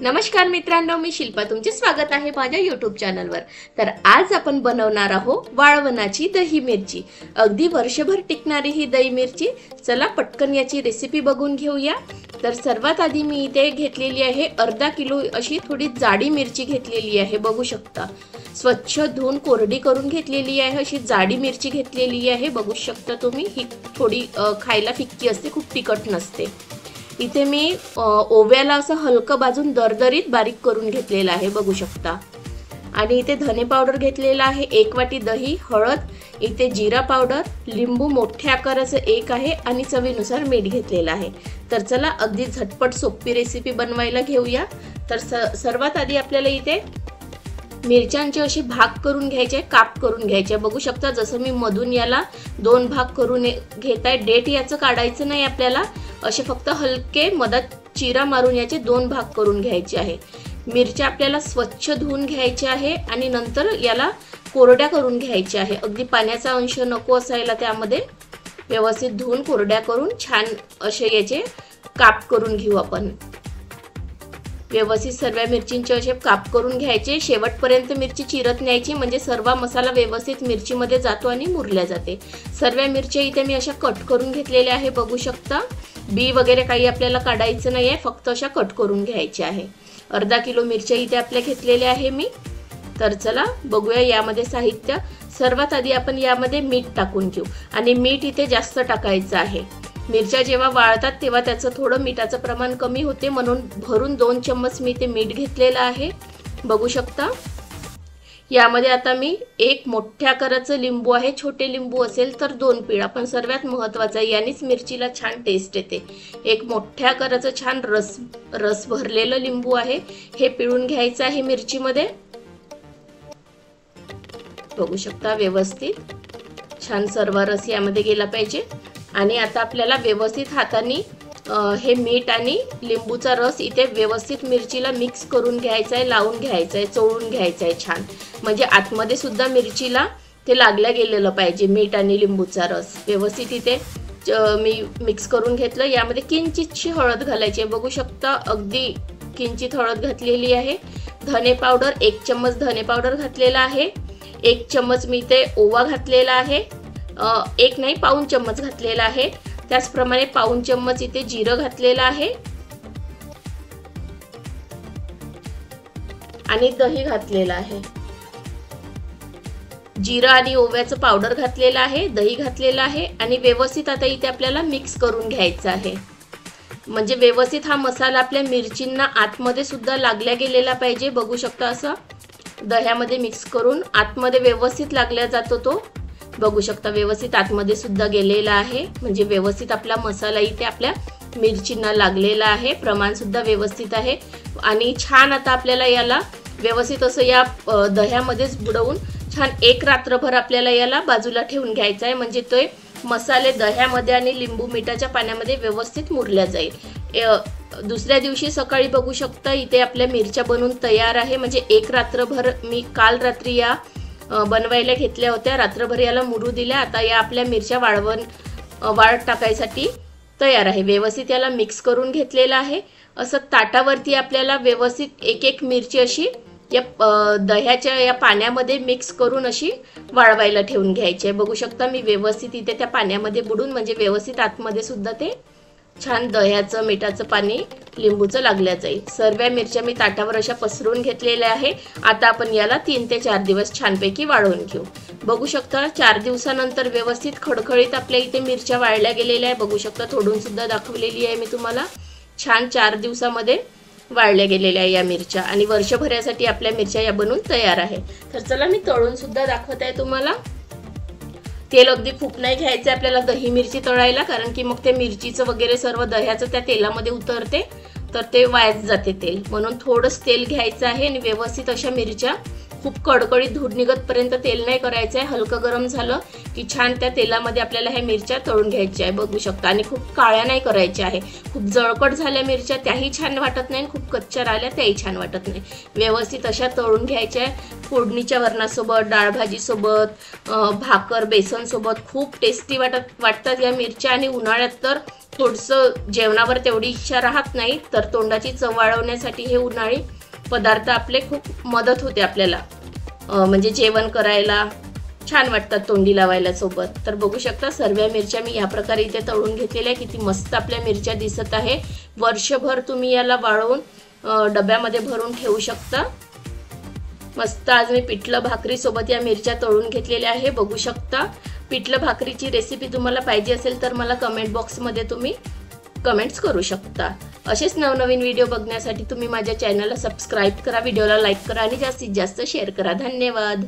नमस्कार मित्रांनो, मी शिल्पा तुमचे स्वागत आहे माझ्या YouTube चॅनलवर। तर आज आपण बनवणार आहोत वाळवणाची दही मिरची। अगदी वर्षभर टिकणारी ही दही मिरची। चला पटकन याची रेसिपी बघून घेऊया। तर सर्वात आधी मी इथे घेतलेली आहे अर्धा किलो अशी थोडी जाडी मिरची घेतलेली आहे, बघू शकता। स्वच्छ धुवून कोरडी करून घेतलेली आहे, अशी जाडी मिरची घेतलेली आहे, बघू शकता तुम्ही। ही थोडी खायला फिक्की असते, खूप तिखट नसते। इथे मी ओव्याला असं हलकं भाजून दरदरीत बारीक करून घेतलेला आहे, बघू शकता। आणि इथे धने पावडर घेतलेला आहे, 1 वाटी दही, हळद, इथे जिरा पावडर, लिंबू मोठ्या आकाराचं 1 आहे आणि चवीनुसार मीठ घेतलेलं आहे। तर चला अगदी झटपट सोपी रेसिपी बनवायला घेऊया। तर सर्वात आधी आपल्याला इथे मिरच्यांचे असे भाग करून घ्यायचे, काप करून घ्यायचे, बघू शकता। जसं मी मधून याला 2 भाग करून घेत आहे। डेट याचं काढायचं नाही आपल्याला, असे फक्त हलके मधात चिरा मारून याचे 2 भाग करून घ्यायचे आहे। मिरच्या आपल्याला स्वच्छ धुवून घ्यायचे आहे आणि नंतर याला कोरड्या करून घ्यायचे आहे। अगदी पाण्याचा अंश नको असायला त्यामध्ये। व्यवस्थित धुवून कोरड्या करून छान असे याचे काप करून घेऊ आपण। व्यवस्थित सर्व मिरचींचे असे काप करून घ्यायचे। शेवटपर्यंत मिरची चिरत न्यायची, म्हणजे सर्व मसाला व्यवस्थित मिरचीमध्ये जातो आणि मुरल्या जाते। सर्व मिरच्या इथे मी अशा कट करून घेतलेल्या आहे, बघू शकता। बी वगैरे काही आपल्याला काढायचं नाहीये, फक्त अशा कट करून घ्यायच्या आहे। अर्धा किलो मिरच्या इथे आपल्या घेतलेल्या आहे मी। तर चला बघूया यामध्ये साहित्य। सर्वात आधी आपण यामध्ये मीठ टाकून घेऊ आणि मीठ इथे जास्त टाकायचं आहे। मिरच्या जेव्हा वाळतात तेव्हा त्याचं थोडं मिठाचं प्रमाण कमी होते, म्हणून भरून 2 चम्मच मी ते मीठ घेतलेलं आहे, बघू शकता। यामध्ये आता मी 1 मोठ्या आकाराचं लिंबू आहे, छोटे लिंबू असेल तर 2 पिळा, पण सर्वात महत्त्वाचं आहे यानेच मिरचीला छान टेस्ट येते। 1 मोठ्या आकाराचं छान रस भरलेलं लिंबू आहे, हे पिळून घ्यायचं आहे मिरचीमध्ये, बघू शकता। व्यवस्थित छान सर्व रस यामध्ये गेला पाहिजे। आणि आता आपल्याला व्यवस्थित हाताने हे मीठ आणि लिंबूचा रस इथे व्यवस्थित मिरचीला मिक्स करून घ्यायचा आहे, लावून घ्यायचा आहे, चोळून घ्यायचा आहे छान, म्हणजे आतमध्ये सुद्धा मिरचीला ते लागलं गेलेलं पाहिजे मीठ आणि लिंबूचा रस। व्यवस्थित इथे मी मिक्स करून घेतलं। यामध्ये किंचितशी हळद घालायची आहे, बघू शकता। अगदी किंचित हळद घातलेली आहे। धने पावडर 1 चम्मच धने पावडर घातलेला आहे। 1 चम्मच मी इथे ओवा घातलेला आहे, 1 नाही पाऊण चम्मच घातलेला आहे। त्याचप्रमाणे पाऊण चम्मच इथे जिरं घातलेलं आहे आणि दही घातलेलं आहे। जिरं आणि ओव्याचं पावडर घातलेलं आहे, दही घातलेलं आहे आणि व्यवस्थित आता इथे आपल्याला मिक्स करून घ्यायचं आहे, म्हणजे व्यवस्थित हा मसाला आपल्या मिरचींना आतमध्ये सुद्धा लागल्या गेलेला पाहिजे, बघू शकता। असं दह्यामध्ये मिक्स करून आतमध्ये व्यवस्थित लागल्या जातो तो, बघू शकता। व्यवस्थित आतमध्ये सुद्धा गेलेला आहे, म्हणजे व्यवस्थित आपला मसाला इथे आपल्या मिरचींना लागलेला आहे। प्रमाण सुद्धा व्यवस्थित आहे आणि छान आता आपल्याला याला व्यवस्थित असं या दह्यामध्येच बुडवून छान 1 रात्रभर आपल्याला याला बाजूला ठेवून घ्यायचा आहे, म्हणजे तो मसाले दह्यामध्ये आणि लिंबू मिठाच्या पाण्यामध्ये व्यवस्थित मुरल्या जाईल। दुसऱ्या दिवशी सकाळी बघू शकता इथे आपल्या मिरच्या बनवून तयार आहे, म्हणजे 1 रात्रभर मी काल रात्री या बनवायला घेतल्या होत्या, रात्रभर याला मुरू दिल्या। आता या आपल्या मिरच्या वाळत टाकायसाठी तयार आहे। व्यवस्थित याला मिक्स करून घेतलेला आहे। असं ताटावरती आपल्याला व्यवस्थित 1-1 मिरची अशी या दह्याच्या या पाण्यामध्ये मिक्स करून अशी वाळवायला ठेवून घ्यायची आहे, बघू शकता। मी व्यवस्थित इथे त्या पाण्यामध्ये बुडून, म्हणजे व्यवस्थित आतमध्ये सुद्धा ते छान दह्याचं मिठाचं पाणी लिंबूचं लागल्या जाईल। सर्व मिरच्या मी ताटावर अशा पसरून घेतलेल्या आहे। आता आपण याला 3 ते 4 दिवस छानपैकी वाळवून घेऊ, बघू शकता। 4 दिवसानंतर व्यवस्थित खडखडीत आपल्या इथे मिरच्या वाळल्या गेलेल्या आहे, बघू शकता। तोडून सुद्धा दाखवलेली आहे मी तुम्हाला। छान 4 दिवसामध्ये वाळल्या गेलेल्या आहे या मिरच्या आणि वर्षभरासाठी आपल्या मिरच्या या बनवून तयार आहे। तर चला मी तळून सुद्धा दाखवत आहे तुम्हाला। तेल अगदी खूप नाही घ्यायचं आपल्याला दही मिरची तळायला, कारण की मग ते मिरचीचं वगैरे सर्व दह्याचं त्या तेलामध्ये उतरते, तर ते वायाच जाते तेल, म्हणून थोडंच तेल घ्यायचं आहे आणि व्यवस्थित अशा मिरच्या खूप कडकडीत धूड निघतपर्यंत तेल नाही करायचं आहे। हलकं गरम झालं की छान त्या तेलामध्ये आपल्याला ह्या मिरच्या तळून घ्यायच्या आहे, बघू शकता। आणि खूप काळ्या नाही करायच्या आहे, खूप जळकट झाल्या मिरच्या त्याही छान वाटत नाही, खूप कच्च्या राहिल्या त्याही छान वाटत नाही। व्यवस्थित अशा तळून घ्यायच्या आहे। फोडणीच्या वरणासोबत, डाळ भाजीसोबत, भाकर बेसन सोबत खूप टेस्टी वाटतात या मिरच्या। आणि उन्हाळ्यात तर थोडंसं जेवणावर तेवढी इच्छा राहत नाही, तर तोंडाची चव वाढवण्यासाठी हे उन्हाळी पदार्थ आपले खूप मदत होते आपल्याला, म्हणजे जेवण करायला छान वाटतात तोंडी लावायला सोबत. तर बघू शकता सर्व मिरच्या मी या प्रकारे इथे तळून घेतलेल्या. किती मस्त आपल्या मिरच्या दिसत आहे. वर्षभर तुम्ही याला वाळवून डब्यामध्ये भरून ठेवू शकता. मस्त आज मी पिठलं भाकरी सोबत या मिरच्या तळून घेतलेल्या आहे. बघू शकता. पिठलं भाकरीची रेसिपी तुम्हाला पाहिजे असेल तर मला कमेंट बॉक्समध्ये तुम्ही कमेंट्स करू शकता. असेच नवनवीन व्हिडिओ बघण्यासाठी तुम्ही माझ्या चॅनलला सबस्क्राईब करा, व्हिडिओला लाईक करा आणि जास्तीत जास्त शेअर करा. धन्यवाद.